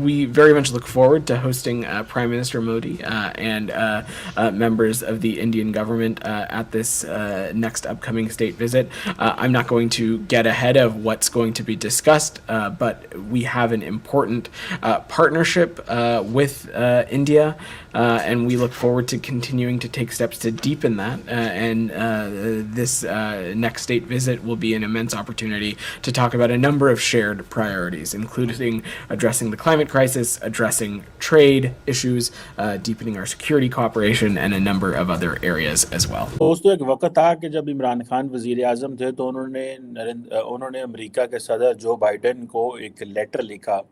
we very much look forward to hosting Prime Minister Modi and members of the Indian government at this next upcoming state visit. I'm not going to get ahead of what's going to be discussed, but we have an important partnership with India, and we look forward to continuing to take steps to deepen that. And this next state visit will be an immense opportunity to talk about a number of shared priorities, including addressing the climate crisis, addressing trade issues, deepening our security cooperation, and a number of other areas as well. दोस्तों, एक वक्त था कि जब इमरान खान वजीर आज़म थे तो उन्होंने अमेरिका के सदर जो बाइडेन को एक लेटर लिखा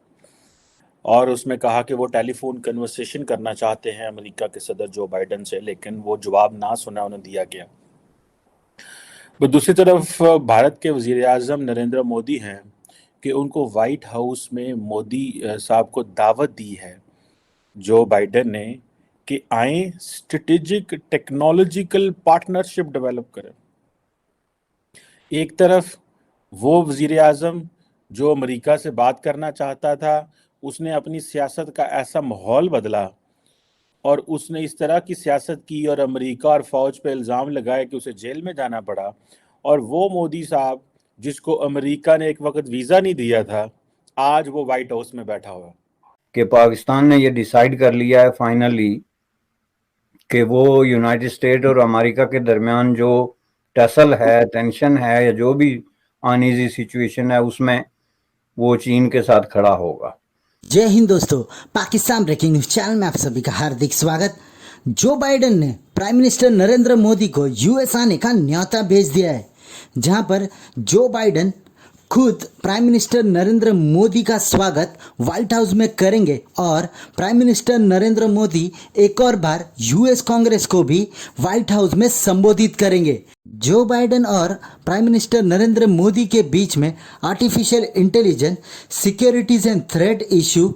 और उसमें कहा कि वो टेलीफोन कन्वर्सेशन करना चाहते हैं अमेरिका के सदर जो बाइडेन से, लेकिन वो जवाब ना सुना उन्हें दिया गया। दूसरी तरफ भारत के वजीर आज़म नरेंद्र मोदी हैं कि उनको वाइट हाउस में मोदी साहब को दावत दी है जो बाइडेन ने कि आए स्ट्रेटेजिक टेक्नोलॉजिकल पार्टनरशिप डेवलप करें। एक तरफ वो वजीर आज़म जो अमेरिका से बात करना चाहता था, उसने अपनी सियासत का ऐसा माहौल बदला और उसने इस तरह की सियासत की और अमेरिका और फौज पे इल्ज़ाम लगाए कि उसे जेल में जाना पड़ा। और वो मोदी साहब जिसको अमेरिका ने एक वक्त वीज़ा नहीं दिया था, आज वो वाइट हाउस में बैठा हुआ कि पाकिस्तान ने ये डिसाइड कर लिया है फाइनली कि वो यूनाइटेड स्टेट और अमेरिका के दरमियान जो टसल है, टेंशन है या जो भी अनईजी सिचुएशन है, उसमें वो चीन के साथ खड़ा होगा। जय हिंद दोस्तों, पाकिस्तान ब्रेकिंग न्यूज चैनल में आप सभी का हार्दिक स्वागत। जो बाइडेन ने प्राइम मिनिस्टर नरेंद्र मोदी को यूएस आने का न्योता भेज दिया है, जहां पर जो बाइडेन खुद प्राइम मिनिस्टर नरेंद्र मोदी का स्वागत व्हाइट हाउस में करेंगे और प्राइम मिनिस्टर नरेंद्र मोदी एक और बार यूएस कांग्रेस को भी व्हाइट हाउस में संबोधित करेंगे। जो बाइडेन और प्राइम मिनिस्टर नरेंद्र मोदी के बीच में artificial intelligence, securities and threat issue,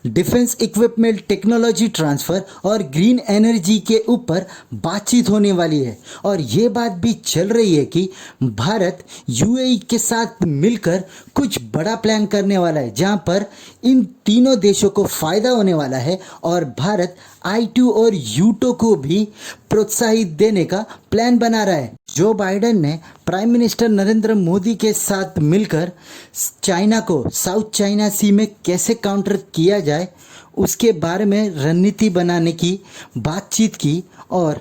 defence equipment technology transfer और ग्रीन एनर्जी के ऊपर बातचीत होने वाली है। और ये बात भी चल रही है कि भारत यूएई के साथ मिलकर कुछ बड़ा प्लान करने वाला है, जहां पर इन तीनों देशों को फ़ायदा होने वाला है और भारत I2 और U2 को भी प्रोत्साहित देने का प्लान बना रहा है। जो बाइडेन ने प्राइम मिनिस्टर नरेंद्र मोदी के साथ मिलकर चाइना को साउथ चाइना सी में कैसे काउंटर किया जाए उसके बारे में रणनीति बनाने की बातचीत की और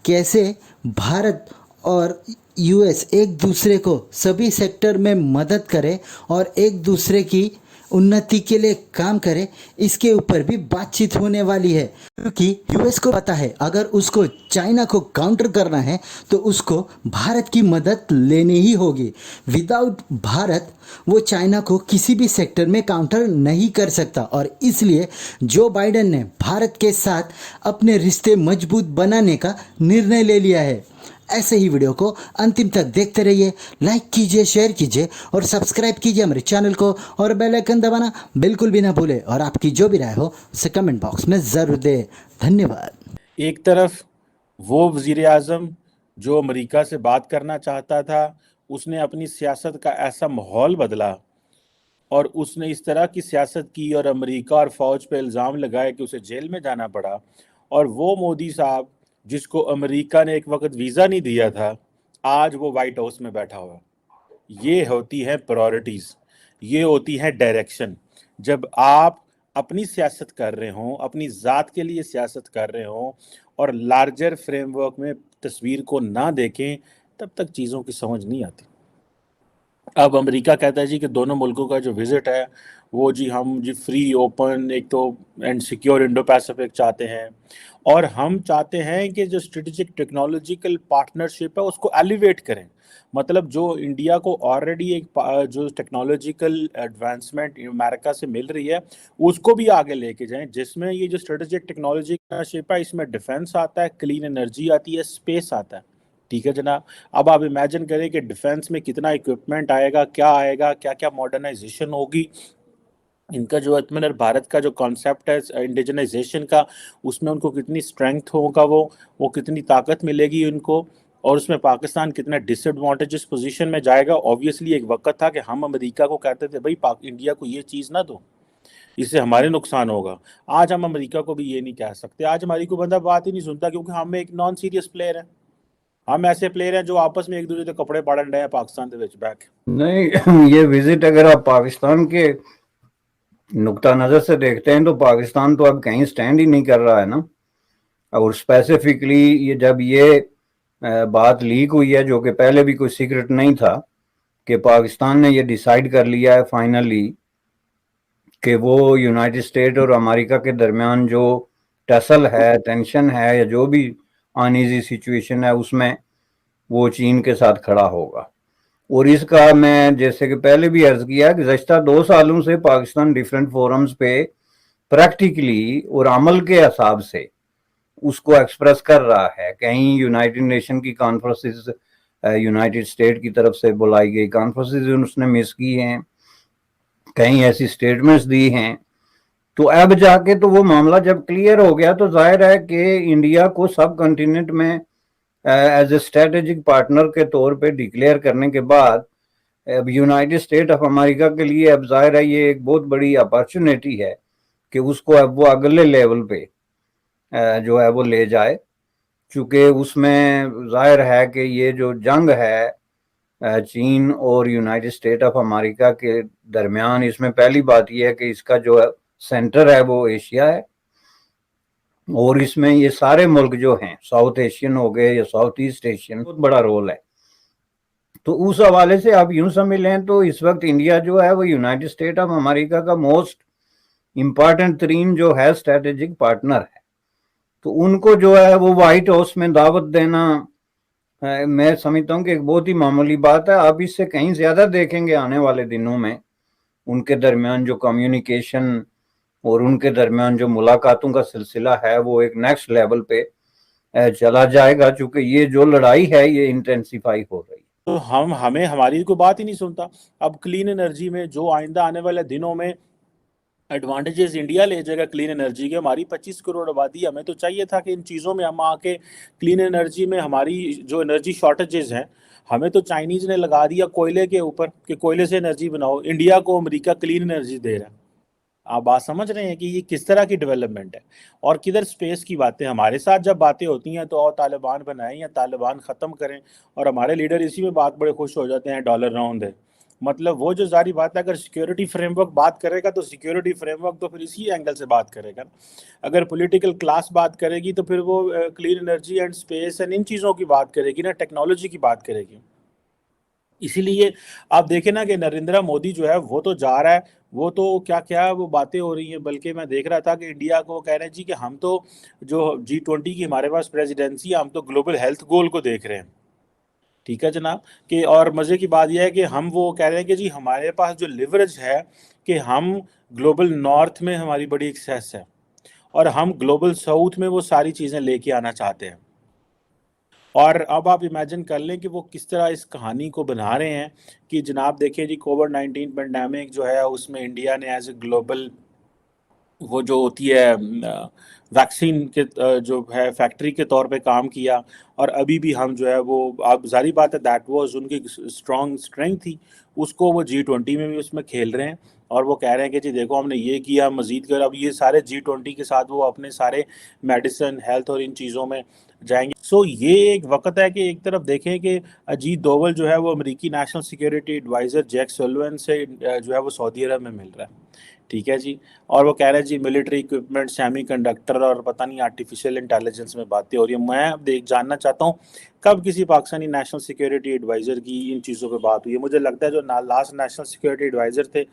कैसे भारत और यूएस एक दूसरे को सभी सेक्टर में मदद करे और एक दूसरे की उन्नति के लिए काम करे, इसके ऊपर भी बातचीत होने वाली है। क्योंकि यूएस को पता है अगर उसको चाइना को काउंटर करना है तो उसको भारत की मदद लेनी ही होगी। विदाउट भारत वो चाइना को किसी भी सेक्टर में काउंटर नहीं कर सकता और इसलिए जो बाइडेन ने भारत के साथ अपने रिश्ते मजबूत बनाने का निर्णय ले लिया है। ऐसे ही वीडियो को अंतिम तक देखते रहिए, लाइक कीजिए, शेयर कीजिए और सब्सक्राइब कीजिए हमारे चैनल को और बेल आइकन दबाना बिल्कुल भी ना भूले और आपकी जो भी राय हो उसे कमेंट बॉक्स में ज़रूर दें। धन्यवाद। एक तरफ वो वजीर आज़म जो अमेरिका से बात करना चाहता था, उसने अपनी सियासत का ऐसा माहौल बदला और उसने इस तरह की सियासत की और अमेरिका और फौज पे इल्ज़ाम लगाए कि उसे जेल में जाना पड़ा। और वो मोदी साहब जिसको अमेरिका ने एक वक्त वीज़ा नहीं दिया था, आज वो वाइट हाउस में बैठा हुआ। ये होती है प्रायोरिटीज़, ये होती है डायरेक्शन। जब आप अपनी सियासत कर रहे हो, अपनी ज़ात के लिए सियासत कर रहे हो और लार्जर फ्रेमवर्क में तस्वीर को ना देखें, तब तक चीज़ों की समझ नहीं आती। अब अमेरिका कहता है जी कि दोनों मुल्कों का जो विज़िट है वो जी हम जी फ्री, ओपन, एक तो एंड सिक्योर इंडो पैसिफिक चाहते हैं और हम चाहते हैं कि जो स्ट्रेटेजिक टेक्नोलॉजिकल पार्टनरशिप है उसको एलिवेट करें। मतलब जो इंडिया को ऑलरेडी एक जो टेक्नोलॉजिकल एडवांसमेंट अमेरिका से मिल रही है उसको भी आगे लेके जाएं, जिसमें ये जो स्ट्रेटेजिक टेक्नोलॉजी पार्टनरशिप है इसमें डिफेंस आता है, क्लीन एनर्जी आती है, स्पेस आता है। ठीक है जनाब, अब आप इमेजिन करें कि डिफेंस में कितना इक्विपमेंट आएगा, क्या क्या मॉडर्नाइजेशन होगी। इनका जो आत्मनिर्भर भारत का जो कॉन्सेप्ट है इंडिजनाइजेशन का, उसमें उनको कितनी स्ट्रेंथ होगा, वो कितनी ताकत मिलेगी उनको, और उसमें पाकिस्तान कितना डिसएडवांटेजेस पोजीशन में जाएगा। ऑब्वियसली एक वक्त था कि हम अमेरिका को कहते थे भाई इंडिया को ये चीज़ ना दो, इससे हमारे नुकसान होगा। आज हम अमेरिका को भी ये नहीं कह सकते, आज हमारी कोई बंदा बात ही नहीं सुनता क्योंकि हम एक नॉन सीरियस प्लेयर है। हम ऐसे प्लेयर हैं जो आपस में एक दूसरे के कपड़े पाड़न रहे हैं पाकिस्तान ਦੇ ਵਿੱਚ बैठ के। नहीं, ये विजिट अगर आप पाकिस्तान के नुक्ता नज़र से देखते हैं तो पाकिस्तान तो अब कहीं स्टैंड ही नहीं कर रहा है ना। और स्पेसिफिकली ये जब ये बात लीक हुई है, जो कि पहले भी कोई सीक्रेट नहीं था, कि पाकिस्तान ने ये डिसाइड कर लिया है फाइनली कि वो यूनाइटेड स्टेट और अमेरिका के दरमियान जो टसल है, टेंशन है, या जो भी अनईजी सिचुएशन है, उसमें वो चीन के साथ खड़ा होगा। और इसका मैं जैसे कि पहले भी अर्ज किया कि गुज़श्ता 2 सालों से पाकिस्तान डिफरेंट फोरम्स पे प्रैक्टिकली और अमल के हिसाब से उसको एक्सप्रेस कर रहा है। कहीं यूनाइटेड नेशन की कॉन्फ्रेंसेस यूनाइटेड स्टेट की तरफ से बुलाई गई कॉन्फ्रेंसेस उसने मिस की हैं, कहीं ऐसी स्टेटमेंट्स दी हैं। तो अब जाके तो वो मामला जब क्लियर हो गया तो जाहिर है कि इंडिया को सब कॉन्टिनेंट में एज ए स्ट्रेटेजिक पार्टनर के तौर पे डिक्लेयर करने के बाद अब यूनाइटेड स्टेट ऑफ अमेरिका के लिए अब जाहिर है ये एक बहुत बड़ी अपॉर्चुनिटी है कि उसको अब वो अगले लेवल पे जो है वो ले जाए, चूँकि उसमें जाहिर है कि ये जो जंग है चीन और यूनाइटेड स्टेट ऑफ अमेरिका के दरमियान, इसमें पहली बात यह है कि इसका जो सेंटर है वो एशिया है और इसमें ये सारे मुल्क जो हैं साउथ एशियन हो गए या साउथ ईस्ट एशियन, बहुत बड़ा रोल है। तो उस हवाले से आप यूं समझ लें तो इस वक्त इंडिया जो है वो यूनाइटेड स्टेट ऑफ अमेरिका का मोस्ट इम्पॉर्टेंट तरीन जो है स्ट्रेटेजिक पार्टनर है। तो उनको जो है वो व्हाइट हाउस में दावत देना मैं समझता हूँ कि एक बहुत ही मामूली बात है। आप इससे कहीं ज्यादा देखेंगे आने वाले दिनों में उनके दरमियान जो कम्युनिकेशन और उनके दरमियान जो मुलाकातों का सिलसिला है वो एक नेक्स्ट लेवल पे चला जाएगा, चूंकि ये जो लड़ाई है ये इंटेंसिफाई हो रही है। तो हमें हमारी कोई बात ही नहीं सुनता। अब क्लीन एनर्जी में जो आइंदा आने वाले दिनों में एडवांटेजेस इंडिया ले जाएगा क्लीन एनर्जी के, हमारी 25 करोड़ आबादी, हमें तो चाहिए था कि इन चीज़ों में हम आके क्लीन एनर्जी में हमारी जो एनर्जी शॉर्टेजेस हैं, हमें तो चाइनीज़ ने लगा दिया कोयले के ऊपर कि कोयले से एनर्जी बनाओ। इंडिया को अमेरिका क्लीन एनर्जी दे रहा है। आप बात समझ रहे हैं कि ये किस तरह की डेवलपमेंट है और किधर स्पेस की बातें। हमारे साथ जब बातें होती हैं तो और तालिबान बनाएं या तालिबान ख़त्म करें, और हमारे लीडर इसी में बात बड़े खुश हो जाते हैं, डॉलर राउंड है। मतलब वो जो जारी बात है, अगर सिक्योरिटी फ्रेमवर्क बात करेगा तो सिक्योरिटी फ्रेमवर्क तो फिर इसी एंगल से बात करेगा। अगर पॉलिटिकल क्लास बात करेगी तो फिर वो clean energy and space and in चीज़ों की बात करेगी ना, टेक्नोलॉजी की बात करेगी। इसीलिए आप देखें ना कि नरेंद्र मोदी जो है वो तो जा रहा है, वो तो क्या क्या वो बातें हो रही हैं। बल्कि मैं देख रहा था कि इंडिया को कह रहे हैं जी कि हम तो जो G20 की हमारे पास प्रेसिडेंसी है, हम तो ग्लोबल हेल्थ गोल को देख रहे हैं। ठीक है जनाब, कि और मज़े की बात यह है कि हम वो कह रहे हैं कि जी हमारे पास जो लिवरेज है कि हम ग्लोबल नॉर्थ में हमारी बड़ी एक्सेस है और हम ग्लोबल साउथ में वो सारी चीज़ें लेके आना चाहते हैं। और अब आप इमेजिन कर लें कि वो किस तरह इस कहानी को बना रहे हैं कि जनाब देखिए जी कोविड-19 पेंडेमिक जो है उसमें इंडिया ने एज ए ग्लोबल वो जो होती है वैक्सीन के जो है फैक्ट्री के तौर पे काम किया। और अभी भी हम जो है वो, आप जारी बात है दैट वाज उनकी स्ट्रॉन्ग स्ट्रेंथ थी, उसको वो G20 में भी उसमें खेल रहे हैं। और वो कह रहे हैं कि जी देखो हमने ये किया, मज़ीद कर अब ये सारे G20 के साथ वो अपने सारे मेडिसिन हेल्थ और इन चीज़ों में जाएंगे। सो ये एक वक्त है कि एक तरफ देखें कि अजीत डोवल जो है वो अमेरिकी national security adviser Jake Sullivan से जो है वो सऊदी अरब में मिल रहा है। ठीक है जी, और वो कह रहे हैं जी मिलिट्री इक्विपमेंट, सेमीकंडक्टर और पता नहीं आर्टिफिशियल इंटेलिजेंस में बातें हो रही है। मैं जानना चाहता हूँ कब किसी पाकिस्तानी नेशनल सिक्योरिटी एडवाइज़र की इन चीज़ों पे बात हुई है। मुझे लगता है जो लास्ट नेशनल सिक्योरिटी एडवाइज़र थे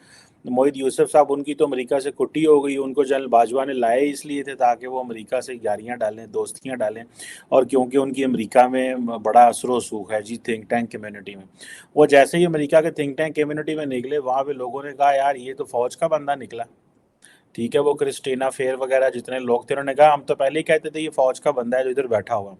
मोहित यूसुफ साहब, उनकी तो अमेरिका से कुट्टी हो गई। उनको जनरल बाजवा ने लाए इसलिए थे ताकि वो अमेरिका से यारियाँ डालें, दोस्तियाँ डालें, और क्योंकि उनकी अमेरिका में बड़ा असर रसूख है जी थिंक टैंक कम्युनिटी में। वो जैसे ही अमेरिका के थिंक टैंक कम्युनिटी में निकले, वहाँ पे लोगों ने कहा यार ये तो फ़ौज का बंदा निकला। ठीक है, वो क्रिस्टीना फेयर वगैरह जितने लोग थे उन्होंने कहा हम तो पहले ही कहते थे ये फ़ौज का बंदा है जो इधर बैठा हुआ।